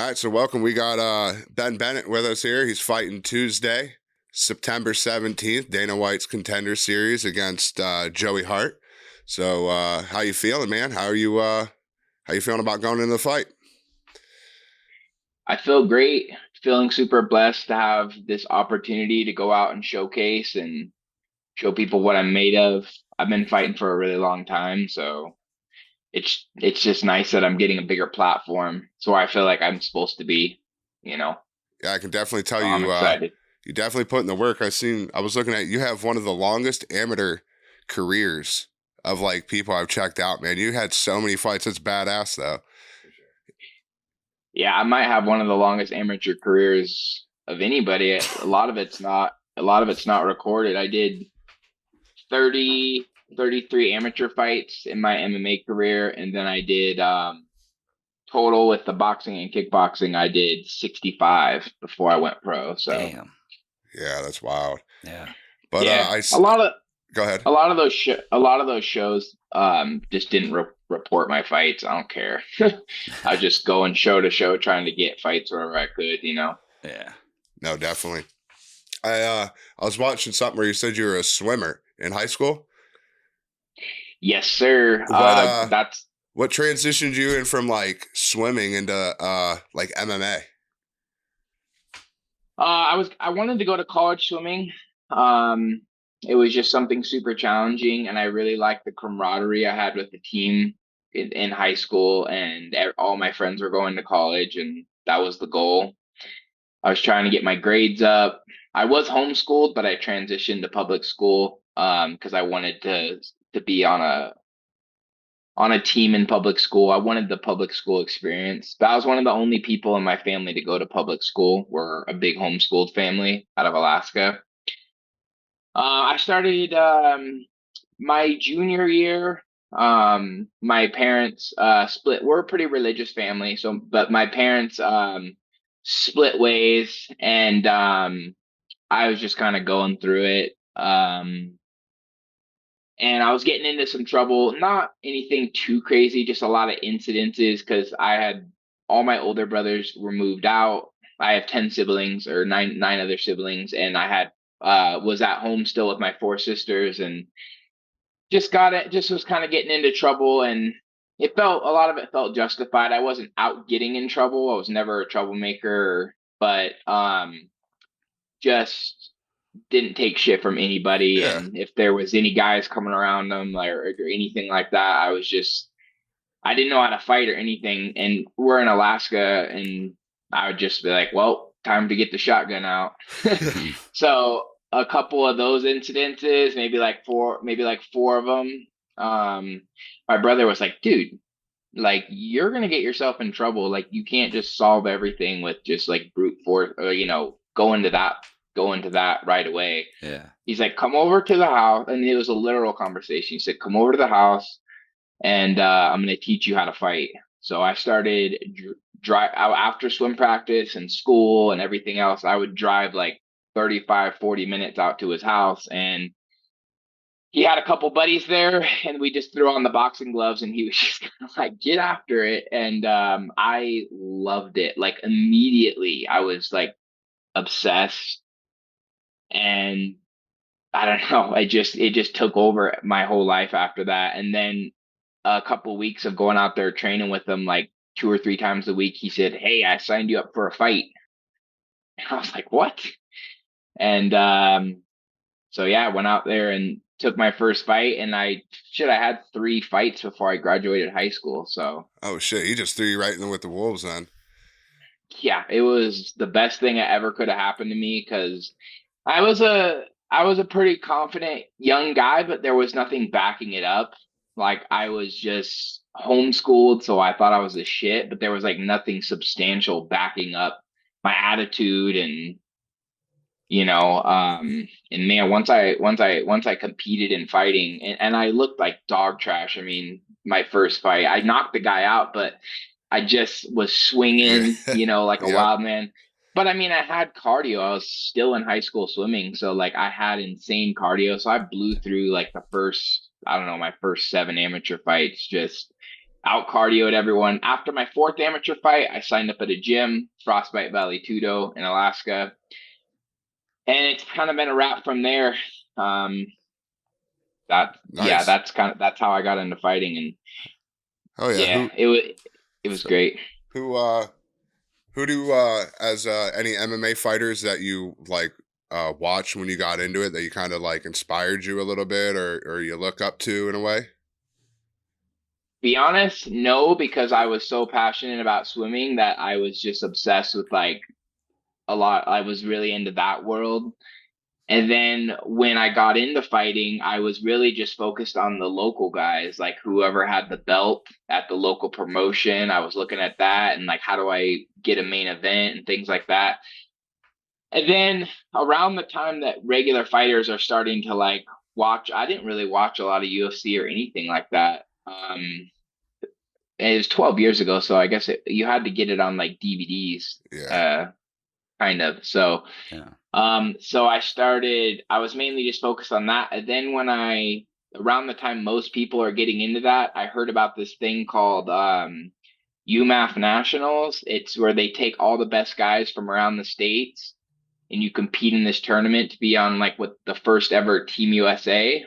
All right, so welcome. We got Ben Bennett with us here. He's fighting Tuesday, September 17th, Dana White's Contender series against Joey Hart. So how you feeling, man? How you feeling about going into the fight? I feel great, feeling super blessed to have this opportunity to go out and showcase and show people what I'm made of. I've been fighting for a really long time, so it's just nice that I'm getting a bigger platform. So I feel like I'm supposed to be, you know. Yeah, I can definitely tell So I'm you excited. you definitely put in the work. I was looking at, you have one of the longest amateur careers of like people I've checked out, man. You had so many fights. It's badass though. Yeah, I might have one of the longest amateur careers of anybody. A lot of it's not recorded. I did 30, 33 amateur fights in my MMA career, and then I did total with the boxing and kickboxing, I did 65 before I went pro. So Damn. Yeah, that's wild. Yeah. But yeah, a lot of go ahead. a lot of those shows just didn't report my fights. I don't care. I just going show to show trying to get fights wherever I could, you know. Yeah. No, definitely. I was watching something where you said you were a swimmer in high school. Yes, sir. That's What transitioned you in from like swimming into like MMA? I wanted to go to college swimming. Um, it was just something super challenging, and I really liked the camaraderie I had with the team in high school, and all my friends were going to college, and that was the goal. I was trying to get my grades up. I was homeschooled, but I transitioned to public school because I wanted to be on a team in public school. I wanted the public school experience. But I was one of the only people in my family to go to public school. We're a big homeschooled family out of Alaska. I started my junior year. My parents split. We're a pretty religious family, so but my parents split ways, and I was just kind of going through it. And I was getting into some trouble, not anything too crazy, just a lot of incidences because I had all my older brothers were moved out. I have 10 siblings or nine other siblings, and I had was at home still with my four sisters and just was kind of getting into trouble, and a lot of it felt justified. I wasn't out getting in trouble. I was never a troublemaker, but just didn't take shit from anybody. Yeah. And if there was any guys coming around them or anything like that, I didn't know how to fight or anything. And we're in Alaska, and I would just be like, well, time to get the shotgun out. So a couple of those incidences, maybe like four of them. My brother was like, dude, like you're gonna get yourself in trouble. Like you can't just solve everything with just like brute force or go into that right away. Yeah. He's like, come over to the house, and it was a literal conversation. He said, come over to the house, and I'm gonna teach you how to fight. So I started drive after swim practice and school and everything else. I would drive like 35, 40 minutes out to his house, and he had a couple buddies there, and we just threw on the boxing gloves, and he was just kind of like, get after it. And I loved it. Like immediately I was like obsessed, and I don't know, it just took over my whole life after that. And then a couple weeks of going out there training with him like two or three times a week, he said, hey, I signed you up for a fight. And I was like, what? And so yeah, I went out there and took my first fight, and I had three fights before I graduated high school. So Oh shit, he just threw you right in there with the wolves then. yeah, it was the best thing that ever could have happened to me because I was a I was a pretty confident young guy, but there was nothing backing it up. Like I was just homeschooled, so I thought I was a shit, but there was like nothing substantial backing up my attitude and and man, once I competed in fighting, and I looked like dog trash. I mean, my first fight, I knocked the guy out, but I just was Yeah. swinging, like a Yep. wild man. But I mean, I had cardio. I was still in high school swimming, so like I had insane cardio. So I blew through like the first, I don't know, my first seven amateur fights. Just out cardioed everyone. After my fourth amateur fight, I signed up at a gym, Frostbite Valley Tudo in Alaska, and it's kind of been a wrap from there. Um, Nice. that's how I got into fighting, and Oh yeah. yeah, it was So great. who who do as any MMA fighters that you like watch when you got into it that you kind of like inspired you a little bit or you look up to in a way? Be honest, no, because I was so passionate about swimming that I was just obsessed with like a lot. I was really into that world. And then when I got into fighting, I was really just focused on the local guys, like whoever had the belt at the local promotion. I was looking at that and like, how do I get a main event and things like that. And then around the time that regular fighters are starting to like watch, I didn't really watch a lot of UFC or anything like that. It was 12 years ago, so I guess you had to get it on like DVDs, Yeah. uh, kind of. So Yeah. I was mainly just focused on that. And then around the time most people are getting into that, I heard about this thing called UMAF Nationals. It's where they take all the best guys from around the states and you compete in this tournament to be on like what the first ever Team USA,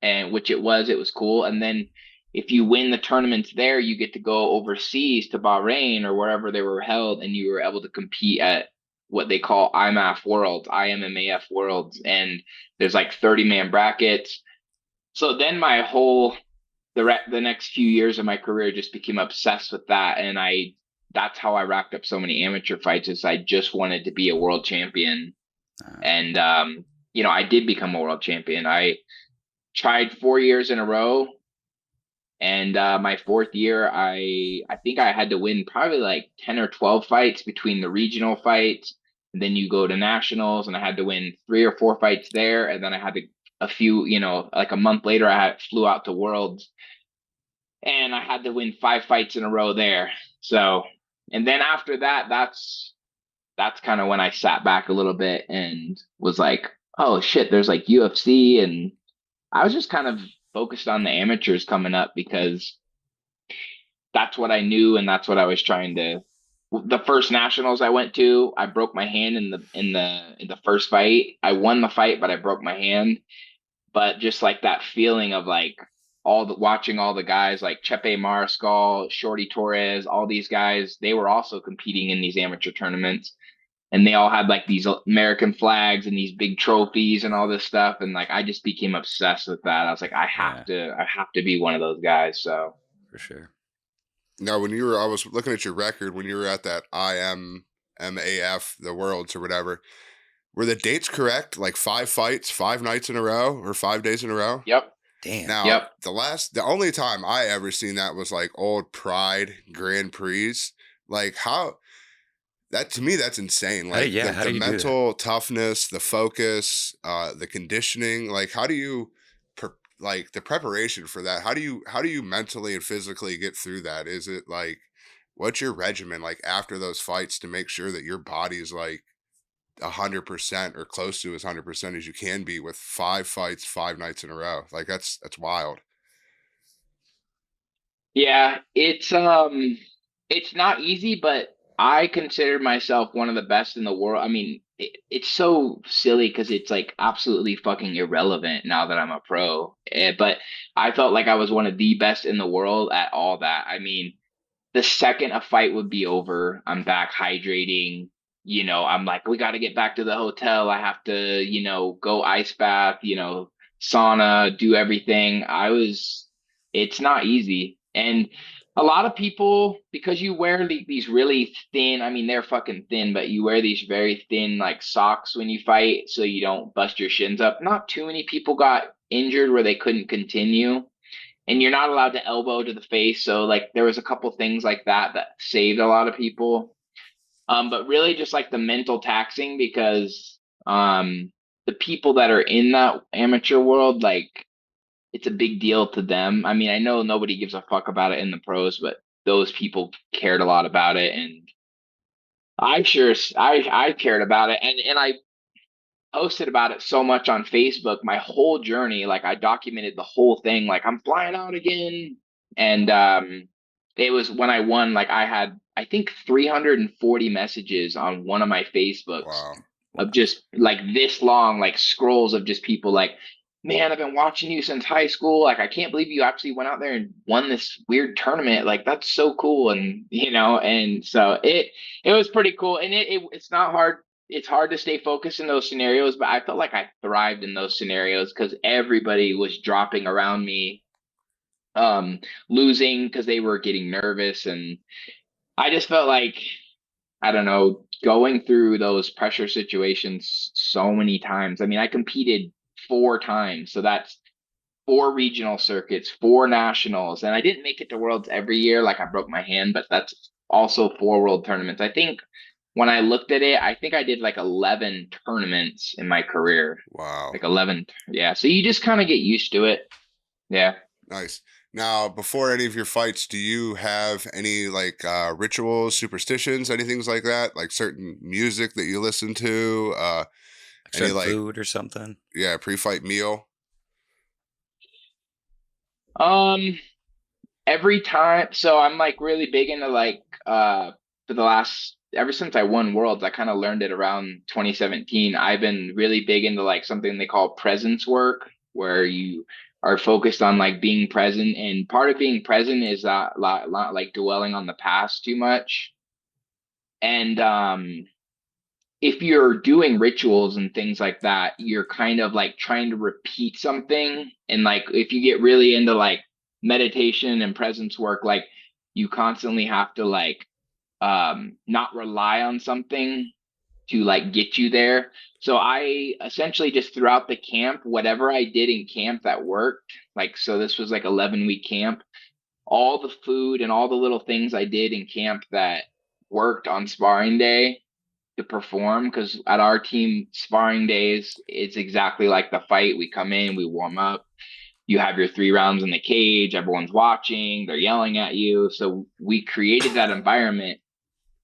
and which it was cool. And then if you win the tournaments there, you get to go overseas to Bahrain or wherever they were held, and you were able to compete at what they call IMAF Worlds, IMMAF Worlds, and there's like 30-man brackets. So then the next few years of my career just became obsessed with that, and that's how I racked up so many amateur fights. Is I just wanted to be a world champion, and I did become a world champion. I tried 4 years in a row, and my fourth year, I think I had to win probably like 10 or 12 fights between the regional fights, and then you go to nationals, and I had to win 3 or 4 fights there, and then I had to a few, like a month later, flew out to Worlds, and I had to win 5 fights in a row there. So, and then after that, that's kind of when I sat back a little bit and was like, oh shit, there's like UFC, and I was just kind of focused on the amateurs coming up because that's what I knew and that's what I was trying to. The first nationals I went to, I broke my hand in the first fight. I won the fight, but I broke my hand. But just like that feeling of like watching all the guys like Chepe Mariscal, Shorty Torres, all these guys, they were also competing in these amateur tournaments, and they all had like these American flags and these big trophies and all this stuff, and like I just became obsessed with that. I was like, I have to be one of those guys. So For sure. Now, I was looking at your record when you were at that IMMAF, the Worlds or whatever. Were the dates correct? Like 5 fights, 5 nights in a row, or 5 days in a row? yep, Damn. Now, yep. the only time I ever seen that was like old Pride Grand Prix. Like that to me, that's insane. Like How the do you do that? mental toughness, the focus, the conditioning. Like how do you, like the preparation for that? How do you mentally and physically get through that? Is it like what's your regimen like after those fights to make sure that your body's like 100% or close to as 100% as you can be with 5 fights, 5 nights in a row? Like that's wild. Yeah, it's not easy, but I consider myself one of the best in the world. I mean, it's so silly because it's like absolutely fucking irrelevant now that I'm a pro. But I felt like I was one of the best in the world at all that. I mean, the second a fight would be over, I'm back hydrating. I'm like, we got to get back to the hotel. I have to, go ice bath, sauna, do everything. It's not easy. And a lot of people, because you wear these really thin, I mean, they're fucking thin, but you wear these very thin, like socks when you fight so you don't bust your shins up. Not too many people got injured where they couldn't continue, and you're not allowed to elbow to the face. So like there was a couple things like that saved a lot of people. But really just like the mental taxing, because the people that are in that amateur world, like it's a big deal to them. I mean, I know nobody gives a fuck about it in the pros, but those people cared a lot about it, and I cared about it, and I posted about it so much on Facebook, my whole journey. Like I documented the whole thing. Like I'm flying out again, and it was when I won, like I had, I think 340 messages on one of my Facebooks Wow. of just like this long, like scrolls of just people like, man, I've been watching you since high school. Like, I can't believe you actually went out there and won this weird tournament. Like, that's so cool. And, and so it was pretty cool. And it's not hard. It's hard to stay focused in those scenarios, but I felt like I thrived in those scenarios because everybody was dropping around me, losing because they were getting nervous. And I just felt like, I don't know, going through those pressure situations so many times. I mean, I competed 4 times, so that's 4 regional circuits, 4 nationals, and I didn't make it to worlds every year. Like I broke my hand, but that's also 4 world tournaments. I think when I looked at it, I think I did like 11 tournaments in my career. Wow. Like 11. Yeah. So you just kind of get used to it. Yeah. Nice. Now, before any of your fights, do you have any like rituals, superstitions, anything like that? Like certain music that you listen to? Any Certain like food or something? yeah, pre-fight meal? Um, every time, so I'm like really big into like for the last, ever since I won worlds, I kind of learned it around 2017. I've been really big into like something they call presence work, where you are focused on like being present, and part of being present is not like dwelling on the past too much. And if you're doing rituals and things like that, you're kind of like trying to repeat something. And like if you get really into like meditation and presence work, like you constantly have to like not rely on something to like get you there. So I essentially just throughout the camp, whatever I did in camp that worked, like so this was like 11-week camp, all the food and all the little things I did in camp that worked on sparring day to perform, because at our team sparring days it's exactly like the fight. We come in, we warm up, you have your 3 rounds in the cage, everyone's watching, they're yelling at you. So we created that environment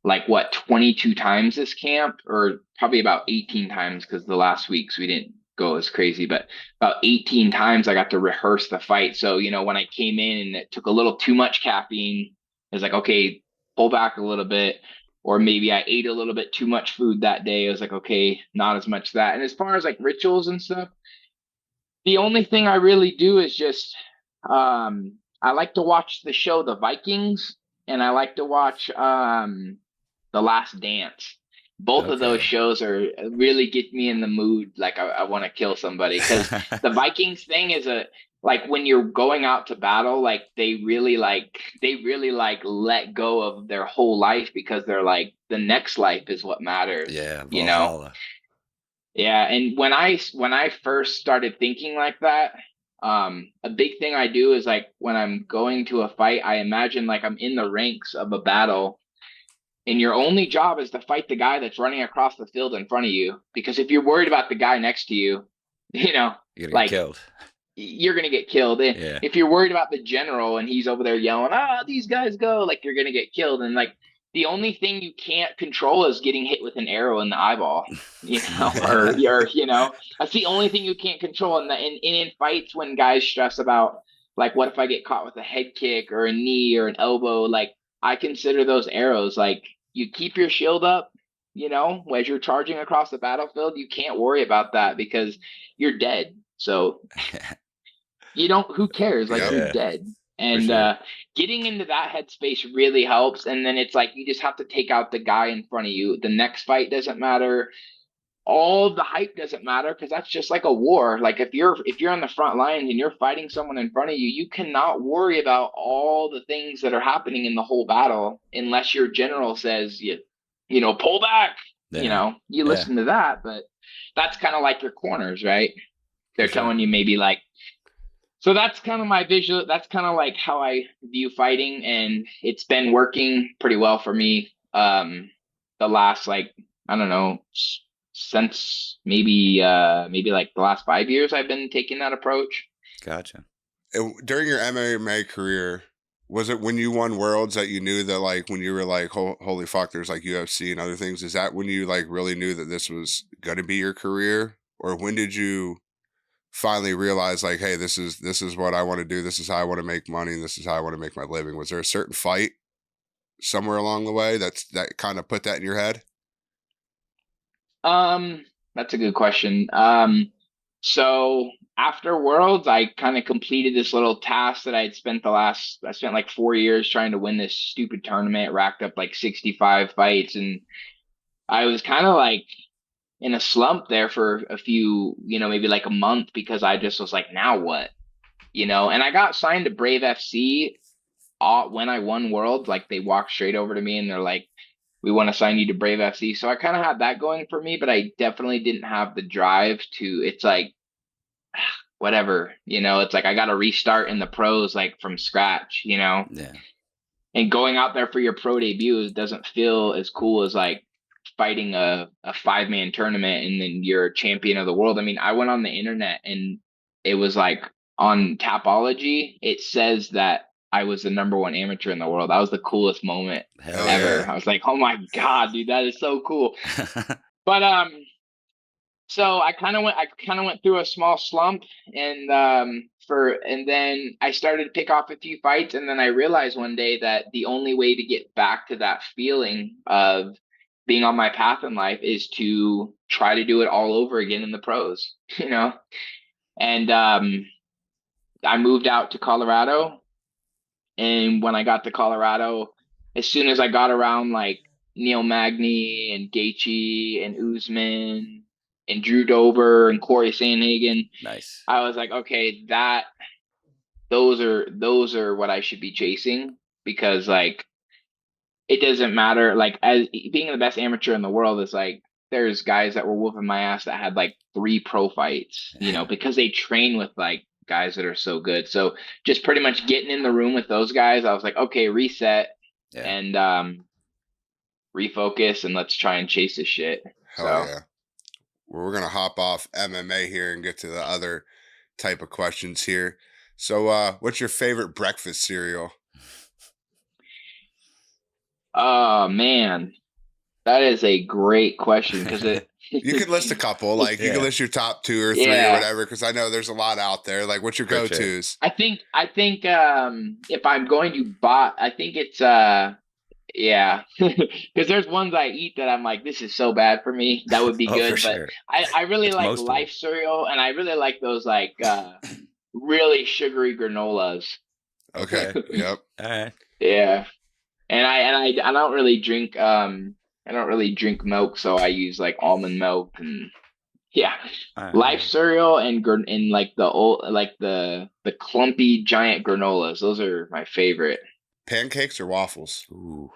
like what, 22 times this camp, or probably about 18 times because the last weeks we didn't go as crazy, but about 18 times I got to rehearse the fight. So when I came in and it took a little too much caffeine, it was like, okay, pull back a little bit. Or maybe I ate a little bit too much food that day. I was like, okay, not as much of that. And as far as like rituals and stuff, the only thing I really do is just I like to watch the show The Vikings, and I like to watch The Last Dance. Both of those Okay. shows are really get me in the mood. Like I want to kill somebody, because the Vikings thing is a, like when you're going out to battle, like they really like let go of their whole life, because they're like the next life is what matters. Yeah, You know? Valhalla. Yeah, and when I first started thinking like that, a big thing I do is like when I'm going to a fight, I imagine like I'm in the ranks of a battle, and your only job is to fight the guy that's running across the field in front of you. Because if you're worried about the guy next to you, you know, You're gonna get like killed. you're gonna get killed. And Yeah. if you're worried about the general and he's over there yelling, "Ah, these guys go!" like you're gonna get killed. And like the only thing you can't control is getting hit with an arrow in the eyeball, or that's the only thing you can't control. And in fights, when guys stress about like, what if I get caught with a head kick or a knee or an elbow, like I consider those arrows. Like, you keep your shield up, as you're charging across the battlefield, you can't worry about that because you're dead. So who cares? Like, Yep, you're Yeah, dead. for And sure. getting into that headspace really helps. And then it's like you just have to take out the guy in front of you. The next fight doesn't matter. All of the hype doesn't matter, because that's just like a war. Like if you're on the front lines and you're fighting someone in front of you, you cannot worry about all the things that are happening in the whole battle unless your general says pull back. Yeah. You Yeah, listen to that, but that's kind of like your corners, right? for They're sure. telling you maybe like, so that's kind of my visual. That's kind of like how I view fighting, and it's been working pretty well for me. The last, like, I don't know, since maybe like the last 5 years, I've been taking that approach. Gotcha. During your MMA career, was it when you won worlds that you knew that like when you were like holy fuck, there's like UFC and other things? Is that when you like really knew that this was gonna be your career, or when did you finally realized like, hey, this is what I want to do. This is how I want to make money, and this is how I want to make my living? Was there a certain fight somewhere along the way that kind of put that in your head? That's a good question. So after Worlds, I kind of completed this little task that I spent like 4 years trying to win this stupid tournament, racked up like 65 fights. And I was kind of like in a slump there for a few, maybe like a month, because I just was like, now what? And I got signed to Brave FC when I won Worlds. Like they walked straight over to me and they're like, we want to sign you to Brave FC. So I kind of had that going for me, but I definitely didn't have the drive to, it's like, whatever, it's like, I got to restart in the pros, like from scratch, Yeah. and going out there for your pro debut doesn't feel as cool as like fighting a 5-man tournament and then you're champion of the world. I mean, I went on the internet and it was like on Tapology, it says that I was the #1 amateur in the world. That was the coolest moment ever. Yeah. I was like, oh my God, dude, that is so cool. But so I kind of went through a small slump, and then I started to pick off a few fights, and then I realized one day that the only way to get back to that feeling of being on my path in life is to try to do it all over again in the pros, And I moved out to Colorado, and when I got to Colorado, as soon as I got around like Neil Magny and Gaethje and Usman and Drew Dober and Corey Sandhagen, Nice. I was like, okay, those are what I should be chasing, because like it doesn't matter, like as being the best amateur in the world is like, there's guys that were whooping my ass that had like 3 pro fights, because they train with like guys that are so good. So just pretty much getting in the room with those guys, I was like, okay, reset and refocus, and let's try and chase this shit. Hell yeah. Well, we're gonna hop off MMA here and get to the other type of questions here. So what's your favorite breakfast cereal? Oh man, that is a great question, because you could list a couple, like you can list your top 2 or 3 or whatever, because I know there's a lot out there. Like, what's your go-tos? I think if I'm going to I think it's because there's ones I eat that I'm like, this is so bad for me. That would be good, but sure. I really like Life cereal, and I really like those like really sugary granolas. Okay. Yep. All right. Yeah. And I don't really drink milk, so I use like almond milk, and Life cereal and like the old, like the clumpy giant granolas. Those are my favorite. Pancakes or waffles? Ooh.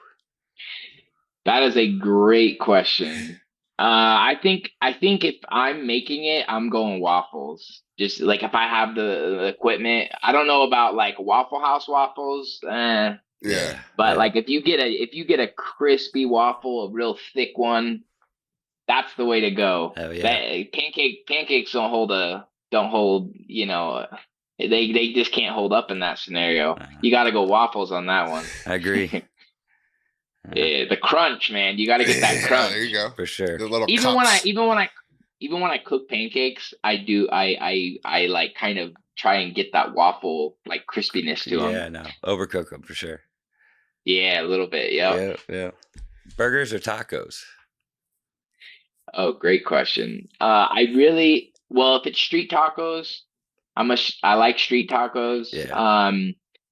That is a great question. I think if I'm making it, I'm going waffles. Just like if I have the equipment. I don't know about like Waffle House waffles. But like if you get a crispy waffle, a real thick one, that's the way to go. Oh yeah. Pancakes don't hold, they just can't hold up in that scenario. You got to go waffles on that one. I agree. Yeah, the crunch, man. You got to get that crunch. There you go. For sure. The little even when I cook pancakes, I like kind of try and get that waffle like crispiness to them. Yeah, no. Overcook them for sure. Yeah, a little bit. Yeah. Burgers or tacos? Oh, great question. If it's street tacos, I like street tacos. Yeah.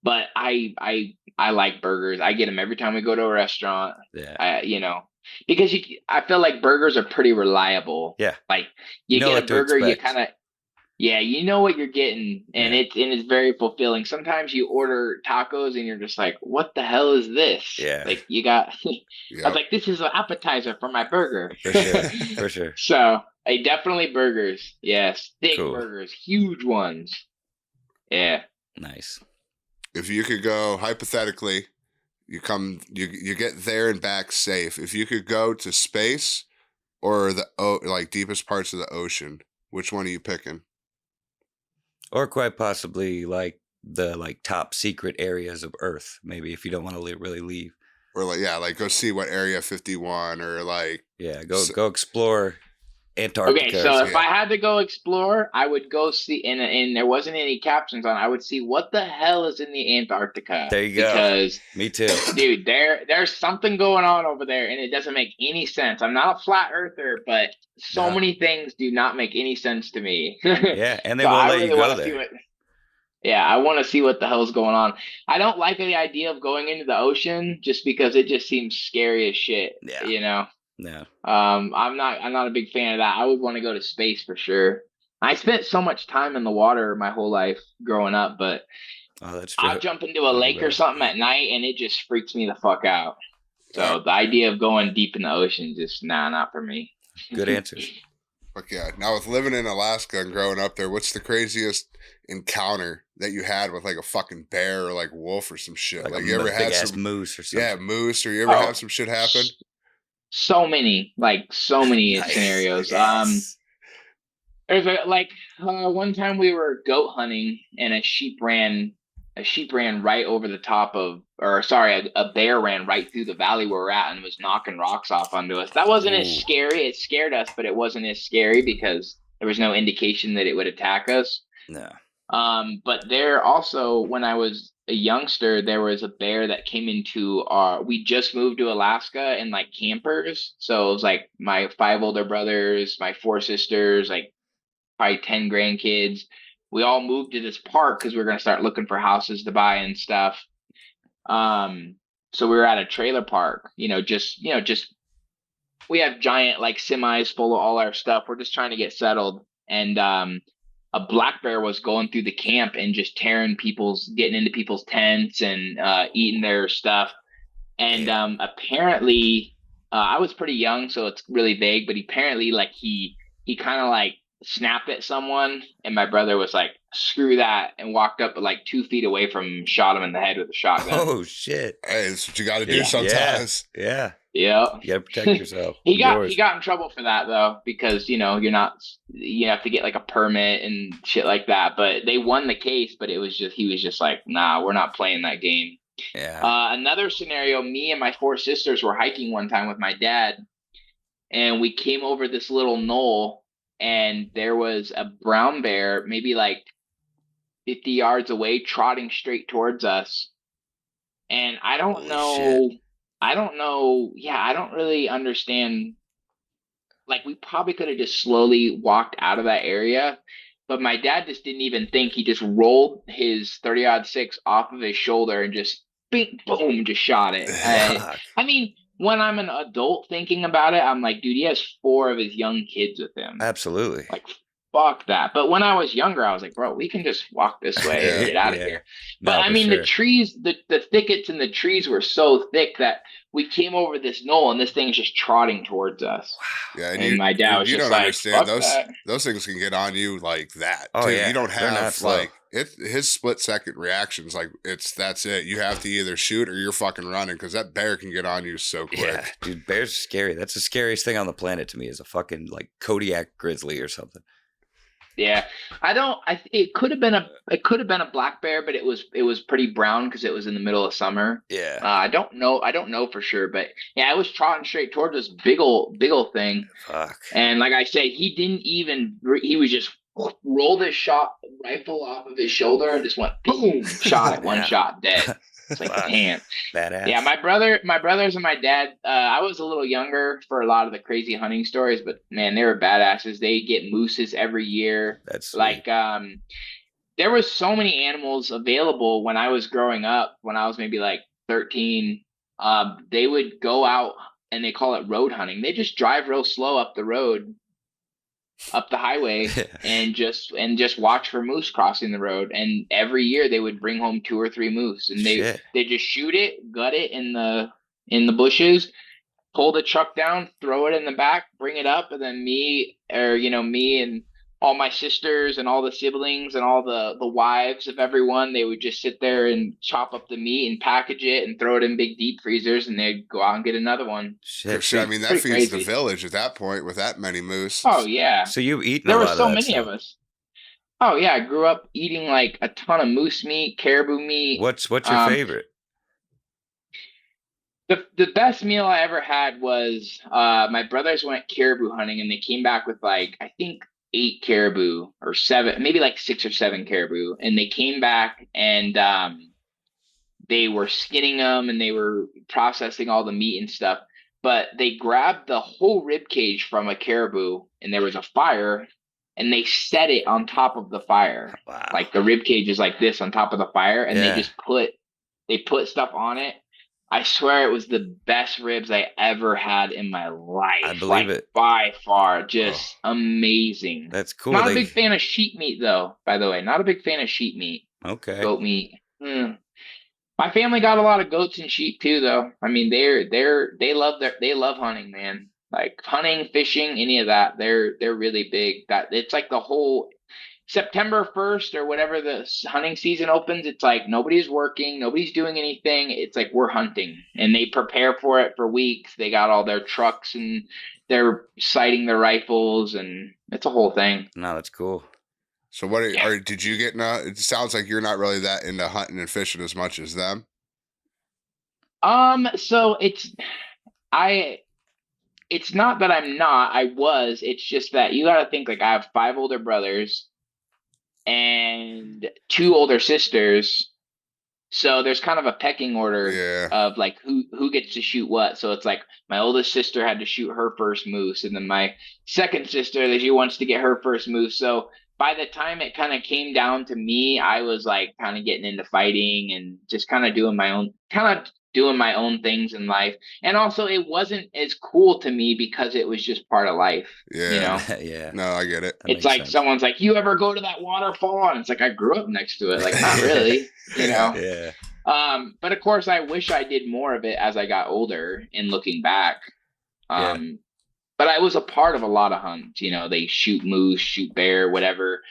But I like burgers. I get them every time we go to a restaurant. Yeah. Because I feel like burgers are pretty reliable. Yeah. Like you get a burger, you kind of, you know what you're getting, and it's very fulfilling. Sometimes you order tacos and you're just like, what the hell is this? Yeah. Like you got, I was like, this is an appetizer for my burger. For sure. For sure. So definitely burgers. Yes. Thick burgers, huge ones. Yeah. Nice. If you could go, hypothetically, you get there and back safe. If you could go to space or the deepest parts of the ocean, which one are you picking? Or quite possibly like the top secret areas of Earth, maybe, if you don't want to really leave. Or go see what Area 51 or go explore Antarctica Okay, or so if something. I had to go explore, I would go see, and there wasn't any captions on. I would see what the hell is in the Antarctica, There you go. because, Me too. dude, there's something going on over there, and it doesn't make any sense. I'm not a flat earther, but so No. many things do not make any sense to me. Yeah, and they So won't I let you really go want to see there. what. Yeah, I want to see what the hell's going on. I don't like the idea of going into the ocean just because it just seems scary as shit. Yeah. You know. No. I'm not a big fan of that. I would want to go to space for sure. I spent so much time in the water my whole life growing up, but Oh, that's true. I'll jump into a lake or something at night and it just freaks me the fuck out. So the idea of going deep in the ocean, just not for me. Good answers. Fuck yeah. Now, with living in Alaska and growing up there, what's the craziest encounter that you had with like a fucking bear or like wolf or some shit? Like you ever had big-ass some moose or something. Yeah, moose, or you ever have some shit happen? So many Nice. scenarios. Yes. There's one time we were goat hunting and a sheep ran right over the top of, or sorry, a bear ran right through the valley where we're at and was knocking rocks off onto us. That wasn't as Ooh. scary. It scared us, but it wasn't as scary because there was no indication that it would attack us. No. But there also, when I was a youngster, there was a bear that came into we just moved to Alaska in like campers. So it was like my 5 older brothers, my 4 sisters, like probably 10 grandkids. We all moved to this park because we were going to start looking for houses to buy and stuff. So we were at a trailer park, just we have giant like semis full of all our stuff. We're just trying to get settled. And a black bear was going through the camp and just getting into people's tents and eating their stuff. And apparently, I was pretty young, so it's really vague, but apparently like he kind of like snapped at someone, and my brother was like, screw that, and walked up like 2 feet away from him, shot him in the head with a shotgun. Oh shit. Hey, that's what you got to do sometimes. Yeah. Yeah. You gotta protect yourself. He got in trouble for that though, because you have to get like a permit and shit like that. But they won the case, but he was just like, nah, we're not playing that game. Yeah. Another scenario, me and my 4 sisters were hiking one time with my dad, and we came over this little knoll, and there was a brown bear maybe like 50 yards away trotting straight towards us. And I don't Holy know. shit. I don't know. Yeah, I don't really understand. Like, we probably could have just slowly walked out of that area, but my dad just didn't even think. He just rolled his 30-06 off of his shoulder and just bing, boom, just shot it. Fuck. I mean, when I'm an adult thinking about it, I'm like, dude, he has 4 of his young kids with him. Absolutely. Like, fuck that. But when I was younger, I was like, bro, we can just walk this way and get out of here. But No, I mean, for the trees, the thickets and the trees were so thick that we came over this knoll and this thing's just trotting towards us. Yeah, And my dad was you just don't like, understand fuck that. those things can get on you like that. Oh, too. yeah. You don't They're not have slow. like his split second reactions. Like that's it. You have to either shoot or you're fucking running because that bear can get on you so quick. Yeah, dude, bears are scary. That's the scariest thing on the planet to me, is a fucking like Kodiak grizzly or something. Yeah, it could have been a black bear, but it was pretty brown because it was in the middle of summer. Yeah. I don't know for sure, but yeah, it was trotting straight towards this big old thing. Fuck. And like I say, he was just rolled his shot rifle off of his shoulder and just went boom, shot it, one shot, dead. It's like, damn. Badass. Yeah, my brothers and my dad, I was a little younger for a lot of the crazy hunting stories, but man, they were badasses. They get mooses every year. That's sweet. Like, there was so many animals available when I was growing up, when I was maybe like 13. They would go out and they call it road hunting. They just drive real slow up the road, up the highway, and just watch for moose crossing the road. And every year they would bring home 2 or 3 moose, and they just shoot it, gut it in the bushes, pull the truck down, throw it in the back, bring it up, and then me and all my sisters and all the siblings and all the wives of everyone, they would just sit there and chop up the meat and package it and throw it in big deep freezers, and they'd go out and get another one. Shit. I mean, that feeds crazy. the village at that point with that many moose. Oh yeah. So you've eaten there a were lot so of that many stuff. of us. Oh yeah, I grew up eating like a ton of moose meat, caribou meat. What's your favorite? The best meal I ever had was my brothers went caribou hunting and they came back with like I think 8 caribou or 7, maybe like 6 or 7 caribou, and they came back and they were skinning them and they were processing all the meat and stuff. But they grabbed the whole rib cage from a caribou and there was a fire and they set it on top of the fire. Wow. Like the rib cage is like this on top of the fire, and Yeah. they put stuff on it. I swear it was the best ribs I ever had in my life. I believe it. By far, just amazing. That's cool. Not a big fan of sheep meat though, by the way. Not a big fan of sheep meat. Okay. Goat meat. My family got a lot of goats and sheep too, though. I mean, they love hunting, man. Like hunting, fishing, any of that. They're really big. That it's like the whole September 1st or whatever the hunting season opens. It's like nobody's working, nobody's doing anything. It's like we're hunting, and they prepare for it for weeks. They got all their trucks and they're sighting their rifles, and it's a whole thing. No, that's cool. So what did you get into? It sounds like you're not really that into hunting and fishing as much as them. So it's not that I'm not, I was, it's just that you got to think like I have 5 older brothers and 2 older sisters. So there's kind of a pecking order of like who gets to shoot what. So it's like my oldest sister had to shoot her first moose, and then my second sister that she wants to get her first moose. So by the time it kind of came down to me, I was like kind of getting into fighting and just kind of doing my own things in life. And also it wasn't as cool to me because it was just part of life. Yeah. You know? Yeah. No, I get it. That It's makes like sense. someone's like, you ever go to that waterfall? And it's like, I grew up next to it. Like, not really, you know? Yeah. But of course I wish I did more of it as I got older and looking back. But I was a part of a lot of hunts, you know, they shoot moose, shoot bear, whatever.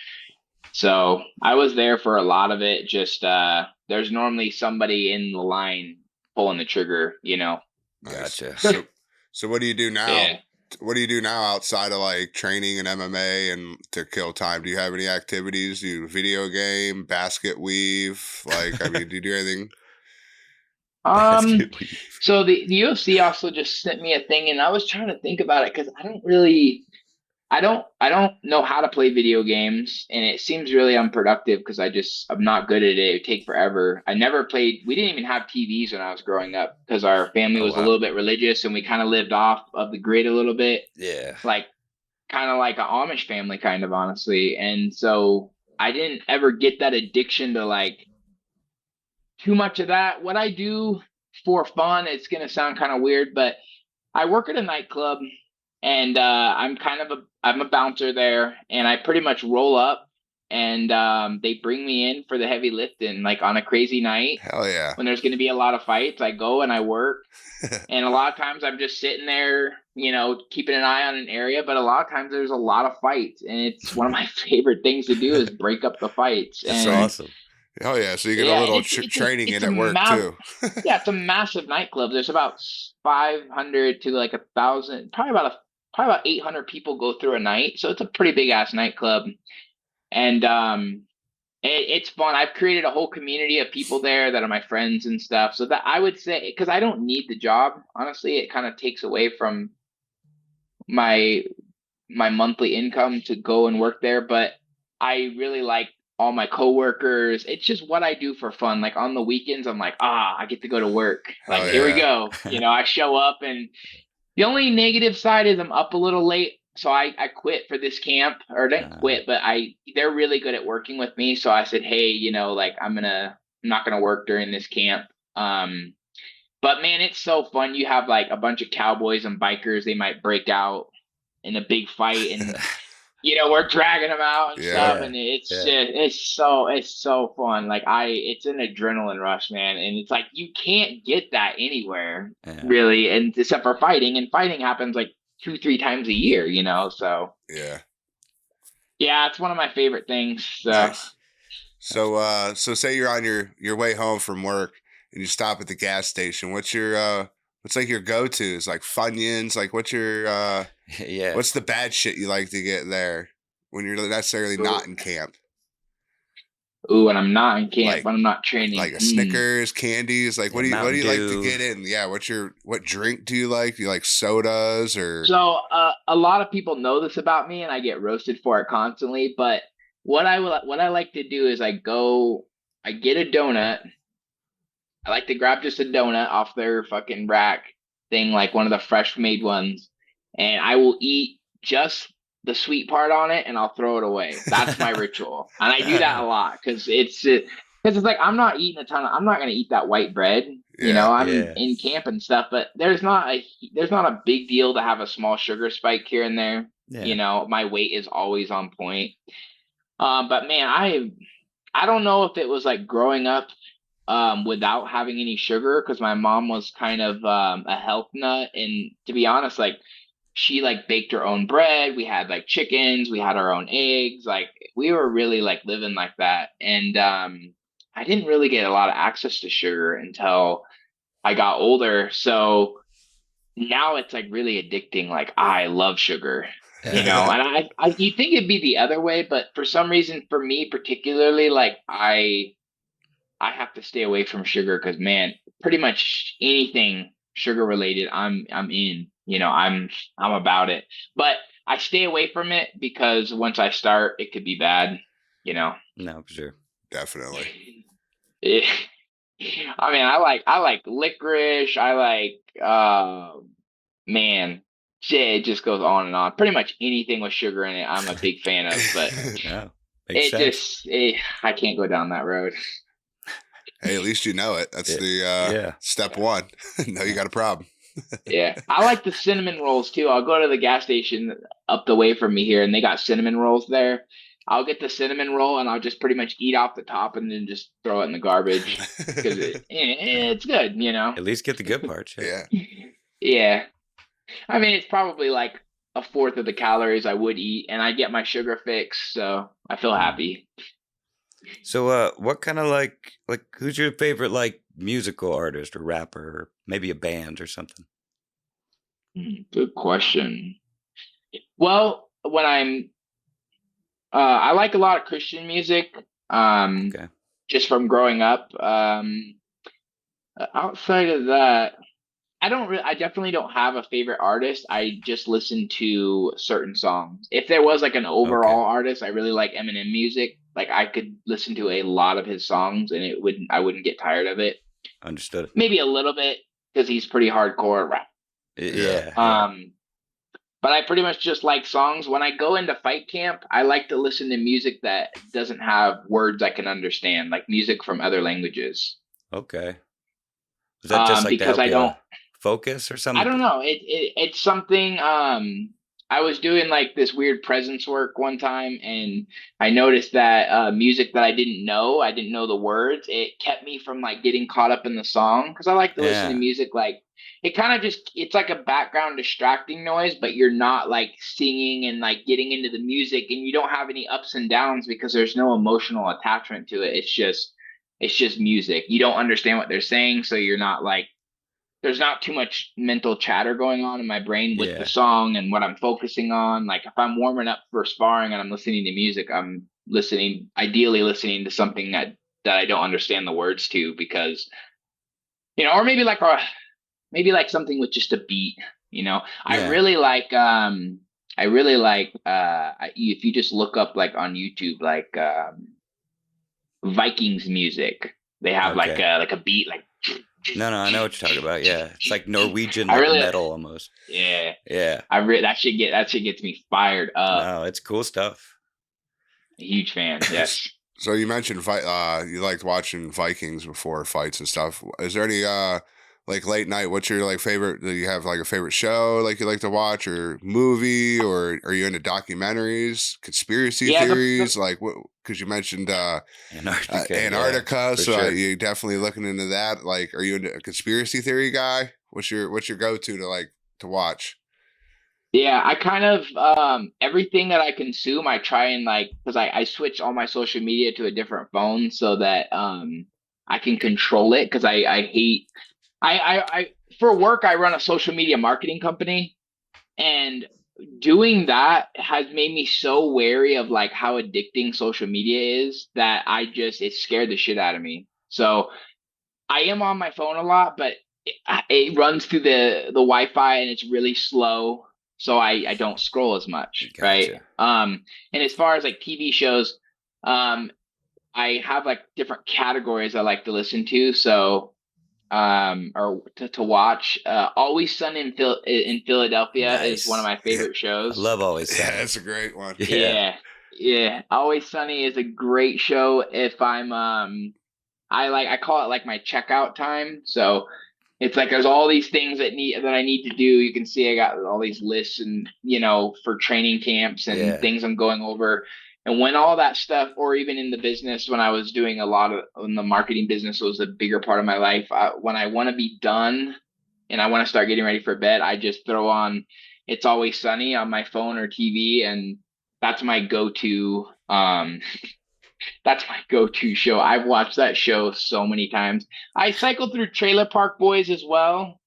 So I was there for a lot of it. Just, there's normally somebody in the line pulling the trigger, you know? Nice. Gotcha. So what do you do now? Yeah. What do you do now outside of like training and MMA and to kill time? Do you have any activities? Do you video game, basket weave? Like, I mean, do you do anything? So the UFC also just sent me a thing, and I was trying to think about it because I don't know how to play video games, and it seems really unproductive because I'm not good at it. It would take forever. I never played. We didn't even have TVs when I was growing up because our family was a little bit religious, and we kind of lived off of the grid a little bit. Yeah. Like kind of like an Amish family, kind of, honestly. And so I didn't ever get that addiction to like too much of that. What I do for fun, it's gonna sound kind of weird, but I work at a nightclub, and I'm a bouncer there, and I pretty much roll up, and they bring me in for the heavy lifting, like on a crazy night. Hell yeah. When there's gonna be a lot of fights, I go and I work. And a lot of times I'm just sitting there, you know, keeping an eye on an area, but a lot of times there's a lot of fights, and it's one of my favorite things to do is break up the fights. That's And awesome. Oh yeah, so you get a little training in at work too. Yeah, it's a massive nightclub. There's about 500 to like 1,000, probably about 800 people go through a night. So it's a pretty big ass nightclub, and it's fun. I've created a whole community of people there that are my friends and stuff. So that I would say, because I don't need the job, honestly, it kind of takes away from my monthly income to go and work there. But I really like all my coworkers. It's just what I do for fun. Like on the weekends, I'm like, I get to go to work. Like, here we go. You know, I show up, and the only negative side is I'm up a little late. So I quit for this camp, or didn't quit, but they're really good at working with me. So I said, hey, you know, like I'm not gonna work during this camp. But man, it's so fun. You have like a bunch of cowboys and bikers. They might break out in a big fight, and you know, we're dragging them out and stuff, and it's so fun. Like it's an adrenaline rush, man, and it's like you can't get that anywhere really, and except for fighting, and fighting happens like 2-3 times a year, you know. So yeah, it's one of my favorite things. So. Nice. So say you're on your way home from work and you stop at the gas station. What's like your go-tos? Like Funyuns? Like what's your what's the bad shit you like to get there when you're necessarily not in camp? Ooh, when I'm not in camp, Like when I'm not training. like a Snickers, candies. Like Yeah, what do Mountain you like to Dew. get in? Yeah, what drink do you like? Do you like sodas or So a lot of people know this about me, and I get roasted for it constantly. But what I like to do is I get a donut. I like to grab just a donut off their fucking rack thing, like one of the fresh made ones, and I will eat just the sweet part on it, and I'll throw it away. That's my ritual, and I do that a lot because it's like I'm not gonna eat that white bread. You yeah. know, I'm Yeah. in camp and stuff, but there's not a big deal to have a small sugar spike here and there. Yeah. You know, my weight is always on point. But man, I don't know if it was like growing up without having any sugar because my mom was kind of a health nut, and to be honest, like she like baked her own bread. We had like chickens, we had our own eggs, like we were really like living like that. And I didn't really get a lot of access to sugar until I got older. So now it's like really addicting. Like I love sugar, you know, and you think it'd be the other way, but for some reason, for me particularly, like I have to stay away from sugar because man, pretty much anything sugar related, I'm in. You know, I'm about it. But I stay away from it because once I start, it could be bad. You know. No, for sure. Definitely. Yeah. I mean, I like licorice. I like man, shit, it just goes on and on. Pretty much anything with sugar in it, I'm a big fan of. But No, makes sense. I can't go down that road. Hey, at least you know it. That's the step one. No, you got a problem. Yeah, I like the cinnamon rolls too. I'll go to the gas station up the way from me here, and they got cinnamon rolls there. I'll get the cinnamon roll, and I'll just pretty much eat off the top, and then just throw it in the garbage because it's good, you know. At least get the good parts. Yeah. Yeah, I mean it's probably like a fourth of the calories I would eat, and I get my sugar fix, so I feel happy. So, what kind of like who's your favorite like musical artist or rapper or maybe a band or something? Good question. Well, I like a lot of Christian music. Okay. Just from growing up. Outside of that, I definitely don't have a favorite artist. I just listen to certain songs. If there was like an overall artist, I really like Eminem music. Like I could listen to a lot of his songs and I wouldn't get tired of it. Understood. Maybe a little bit because he's pretty hardcore rap. Yeah. But I pretty much just like songs. When I go into fight camp, I like to listen to music that doesn't have words I can understand, like music from other languages. Okay. Is that just like to Because help I don't you focus or I something? don't know. It's something. I was doing like this weird presence work one time, and I noticed that music that I didn't know the words. It kept me from like getting caught up in the song because I like to listen to Yeah. music like it kind of just it's like a background distracting noise, but you're not like singing and like getting into the music, and you don't have any ups and downs because there's no emotional attachment to it. It's just music. You don't understand what they're saying, so you're not like there's not too much mental chatter going on in my brain with the Yeah. song and what I'm focusing on. Like if I'm warming up for sparring and I'm listening to music, I'm ideally listening to something that I don't understand the words to because, you know, or maybe like something with just a beat, you know. Yeah. I really like if you just look up like on YouTube like Vikings music, they have Okay. like a beat like No, I know what you're talking about. Yeah. It's like Norwegian I like really metal almost. yeah. Yeah. That shit gets me fired up. No, it's cool stuff. A huge fan. Yes. So you mentioned you liked watching Vikings before fights and stuff. Is there any like late night? What's your like favorite? Do you have like a favorite show like you like to watch or movie, or are you into documentaries, conspiracy theories? Like what? Because you mentioned Antarctica. Antarctica, Yeah, for so sure. you're definitely looking into that. Like, are you into a conspiracy theory guy? What's your go to like to watch? Yeah, I kind of everything that I consume, I try and like because I switch all my social media to a different phone so that I can control it because I hate I for work I run a social media marketing company and doing that has made me so wary of like how addicting social media is that it scared the shit out of me. So I am on my phone a lot, but it runs through the Wi-Fi and it's really slow, so I don't scroll as much, right? Gotcha. And as far as like TV shows, I have like different categories I like to listen to. So or to watch. Always Sunny in Philadelphia is one of Nice. my Yeah. favorite I shows. love Always Yeah, Sunny. that's a great one. Yeah. Yeah. Always Sunny is a great show. If I'm I call it like my checkout time. So it's like there's all these things that I need to do. You can see I got all these lists and for training camps and Yeah. things I'm going over. And when all that stuff, or even in the business, when I was doing a lot of in the marketing business was a bigger part of my life. When I want to be done and I want to start getting ready for bed, I just throw on It's Always Sunny on my phone or TV, and that's my go-to. That's my go-to show. I've watched that show so many times. I cycled through Trailer Park Boys as well.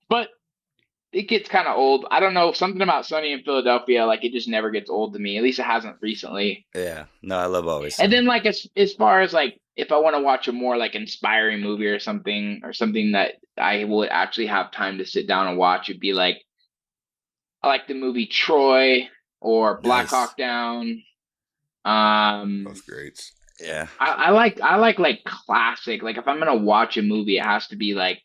But it gets kind of old. I don't know, something about Sunny in Philadelphia, like it just never gets old to me. At least it hasn't recently. Yeah. No, I love Always And Sunny. then like as far as like if I want to watch a more like inspiring movie or something that I would actually have time to sit down and watch, it'd be like I like the movie Troy or Black Nice. Hawk Down. Both greats. Yeah. I like classic. Like if I'm gonna watch a movie, it has to be like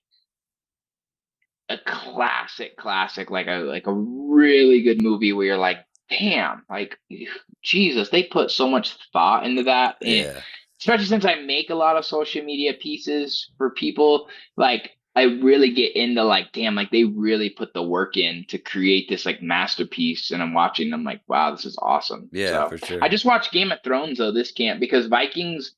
a classic, like a really good movie where you're like, damn, like Jesus, they put so much thought into that. And Yeah. especially since I make a lot of social media pieces for people, like I really get into like, damn, like they really put the work in to create this like masterpiece. And I'm watching, I'm like, wow, this is awesome. Yeah, So for sure. I just watched Game of Thrones though this camp because Vikings.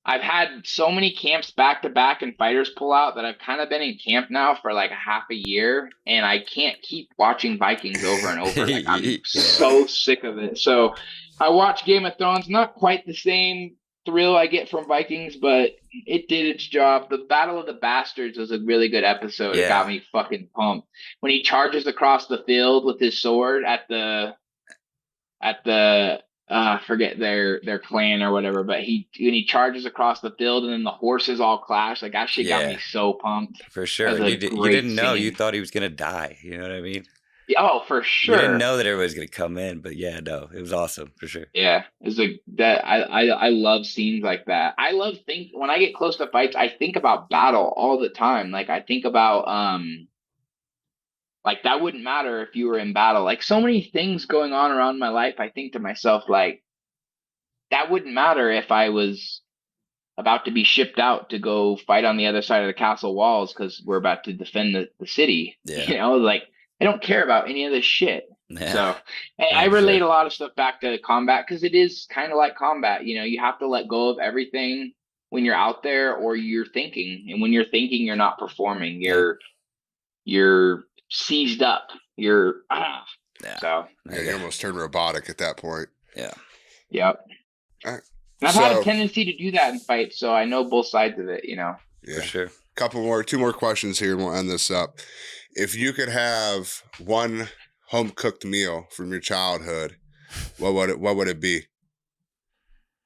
I've had so many camps back to back and fighters pull out that I've kind of been in camp now for like a half a year, and I can't keep watching Vikings over and over. Like I'm Yeah. so sick of it. So I watched Game of Thrones, not quite the same thrill I get from Vikings, but it did its job. The Battle of the Bastards was a really good episode. It got Yeah. me fucking pumped. When he charges across the field with his sword at the forget their clan or whatever, but when he charges across the field and then the horses all clash, like that shit got me Yeah. so pumped. For sure. That was a You great didn't know. You scene. thought he was gonna die. You know what I mean? Oh, for You didn't sure. know that everybody's gonna come in, but yeah, no, it was awesome for sure. Yeah, it's like that. I love scenes like that. I love when I get close to fights, I think about battle all the time. Like I think about like that wouldn't matter if you were in battle. Like so many things going on around my life, I think to myself like that wouldn't matter if I was about to be shipped out to go fight on the other side of the castle walls because we're about to defend the city. Yeah. Like I don't care about any of this shit. Yeah. So I for relate sure. a lot of stuff back to combat because it is kind of like combat. You have to let go of everything when you're out there or you're thinking. And when you're thinking, you're not performing. You're seized up. Yeah. So Yeah, you almost turn robotic at that point. Yeah. yep. All right. And I've had a tendency to do that in fights, so I know both sides of it. Yeah. For sure. Two more questions here, and we'll end this up. If you could have one home cooked meal from your childhood, what would it be?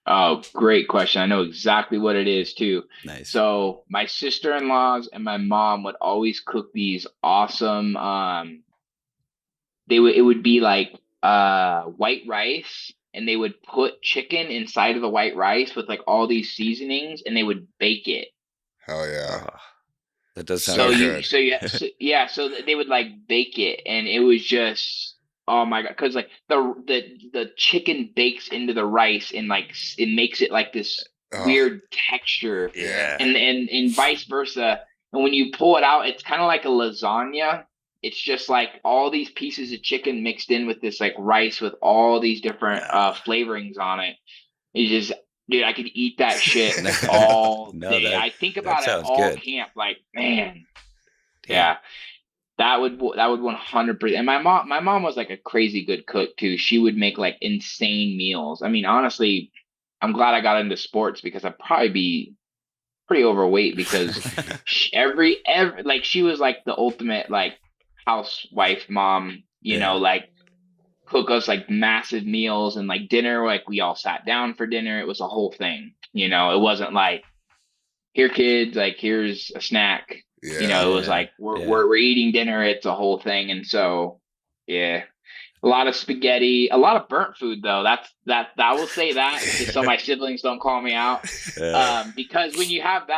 Oh, great question. I know exactly what it is too. Nice. So my sister-in-laws and my mom would always cook these awesome. It would be like white rice, and they would put chicken inside of the white rice with like all these seasonings, and they would bake it. Hell yeah. Oh, that does sound So good. So they would like bake it, and it was just oh my god, because like the chicken bakes into the rice and like it makes it like this weird texture, Yeah. and vice versa. And when you pull it out, it's kind of like a lasagna. It's just like all these pieces of chicken mixed in with this like rice with all these different flavorings on it. It's just, dude, I could eat that shit all day. I think about it all good. camp. Like, man, yeah, that would 100%. And my mom was like a crazy good cook too. She would make like insane meals. I mean, honestly, I'm glad I got into sports because I'd probably be pretty overweight because every like she was like the ultimate like housewife mom, like cook us like massive meals and like dinner. Like we all sat down for dinner. It was a whole thing. It wasn't like, here kids, like here's a snack. Yeah. It was like we're eating dinner. It's a whole thing. And so yeah, a lot of spaghetti, a lot of burnt food though. I will say that just so my siblings don't call me out. Because when you have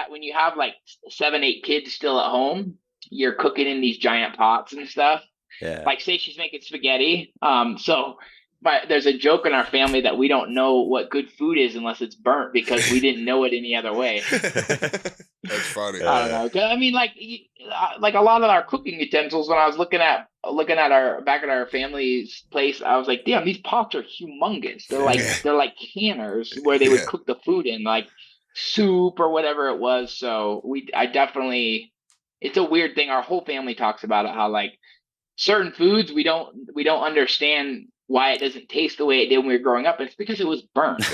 like 7, 8 kids still at home, you're cooking in these giant pots and stuff. Yeah. Like say she's making spaghetti. There's a joke in our family that we don't know what good food is unless it's burnt because we didn't know it any other way. That's funny. I don't know. I mean, like a lot of our cooking utensils. When I was looking at our family's place, I was like, damn, these pots are humongous. They're like canners where they would cook the food in, like soup or whatever it was. So it's a weird thing. Our whole family talks about it, how like certain foods we don't understand why it doesn't taste the way it did when we were growing up. It's because it was burnt.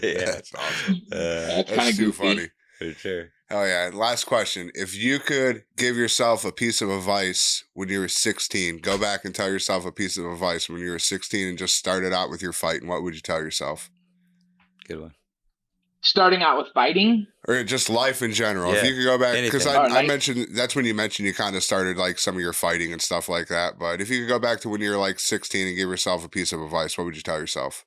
Yeah, that's awesome. That's kind That's of too goofy. funny. For sure. Oh yeah. Last question. If you could give yourself a piece of advice when you were 16, go back and tell yourself a piece of advice when you were 16 and just started out with your fighting, what would you tell yourself? Good one. Starting out with fighting? Or just life in general. Yeah, If you could go back, because anything. I mentioned, that's when you mentioned you kind of started like some of your fighting and stuff like that. But if you could go back to when you were like 16 and give yourself a piece of advice, what would you tell yourself?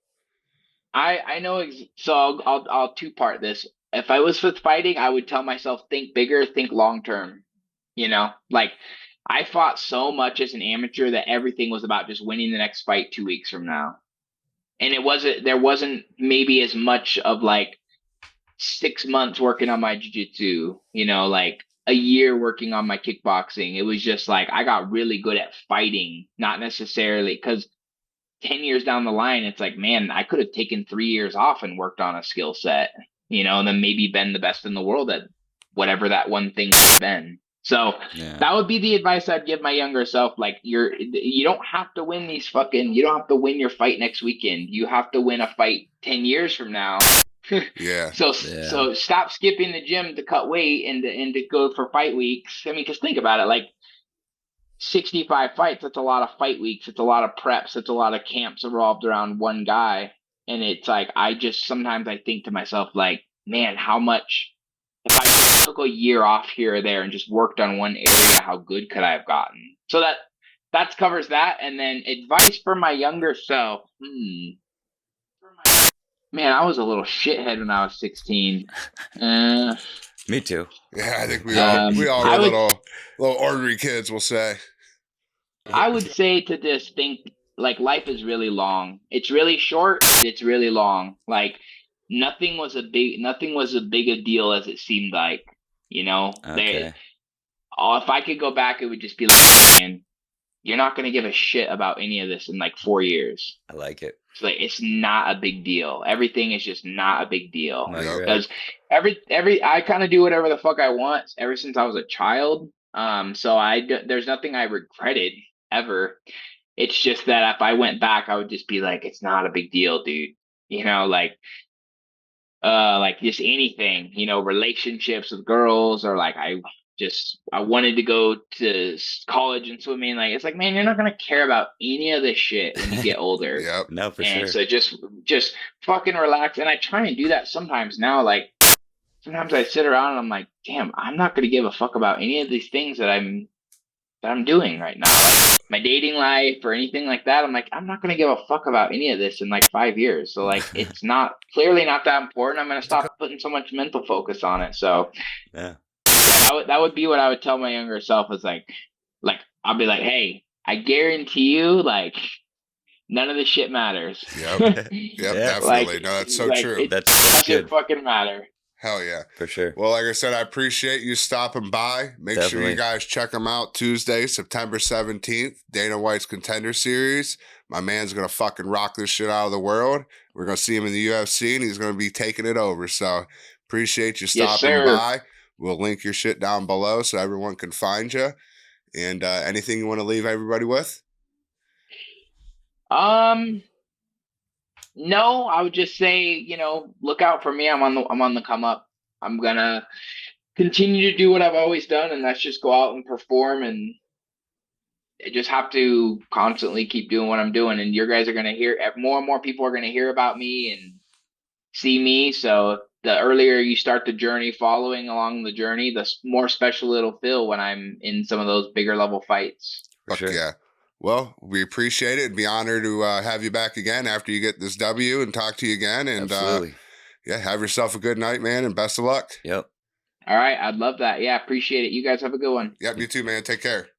I know. So I'll two-part this. If I was with fighting, I would tell myself, think bigger, think long term. Like I fought so much as an amateur that everything was about just winning the next fight 2 weeks from now. And there wasn't maybe as much of like 6 months working on my jiu-jitsu, like a year working on my kickboxing. It was just like I got really good at fighting, not necessarily because 10 years down the line, it's like, man, I could have taken 3 years off and worked on a skill set, and then maybe been the best in the world at whatever that one thing has been. So that would be the advice I'd give my younger self. Like you don't have to win you don't have to win your fight next weekend. You have to win a fight 10 years from now. Yeah. So stop skipping the gym to cut weight and to go for fight weeks. I mean, because think about it, like 65 fights, that's a lot of fight weeks. It's a lot of preps. It's a lot of camps revolved around one guy. And it's like, sometimes I think to myself, like, man, how much, if I just took a year off here or there and just worked on one area, how good could I have gotten? So that covers that. And then advice for my younger self. Man, I was a little shithead when I was 16. Me too. Yeah, I think we all were little ornery kids, we'll say. I would say to just think, like, life is really long. It's really short. It's really long. Like, nothing was a big a deal as it seemed like. Okay. If I could go back, it would just be like, man, you're not gonna give a shit about any of this in like 4 years. I like it. It's like, it's not a big deal. Everything is just not a big deal. No, Because I kind of do whatever the fuck I want ever since I was a child. So there's nothing I regretted ever. It's just that if I went back, I would just be like, it's not a big deal, dude. Like just anything, relationships with girls, or like I wanted to go to college and swimming. Like, it's like, man, you're not going to care about any of this shit when you get older. Yep. No, for And sure. so just fucking relax. And I try and do that sometimes now. Like, sometimes I sit around and I'm like, damn, I'm not going to give a fuck about any of these things that I'm doing right now. My dating life or anything like that. I'm like, I'm not going to give a fuck about any of this in like 5 years. So like, it's clearly not that important. I'm going to stop putting so much mental focus on it. So Yeah. that would be what I would tell my younger self, is like I'll be like, hey, I guarantee you, like, none of this shit matters. Yep. Yep, definitely. No, that's so true. That's It good. fucking matter. Hell yeah. For sure. Well, like I said, I appreciate you stopping by. Make sure you guys check them out Tuesday, September 17th, Dana White's Contender Series. My man's going to fucking rock this shit out of the world. We're going to see him in the UFC, and he's going to be taking it over. So appreciate you stopping by. We'll link your shit down below so everyone can find you. And anything you want to leave everybody with? No, I would just say, look out for me. I'm on the come up. I'm gonna continue to do what I've always done, and that's just go out and perform and I just have to constantly keep doing what I'm doing, and your guys are going to hear more and more people are going to hear about me and see me. So the earlier you start the journey, following along the journey, the more special it'll feel when I'm in some of those bigger level fights. For Fuck sure. yeah. Well, we appreciate it. It'd be an honor to have you back again after you get this W and talk to you again. And Absolutely. yeah, have yourself a good night, man, and best of luck. Yep. All right. I'd love that. Yeah. Appreciate it. You guys have a good one. Yep, you too, man. Take care.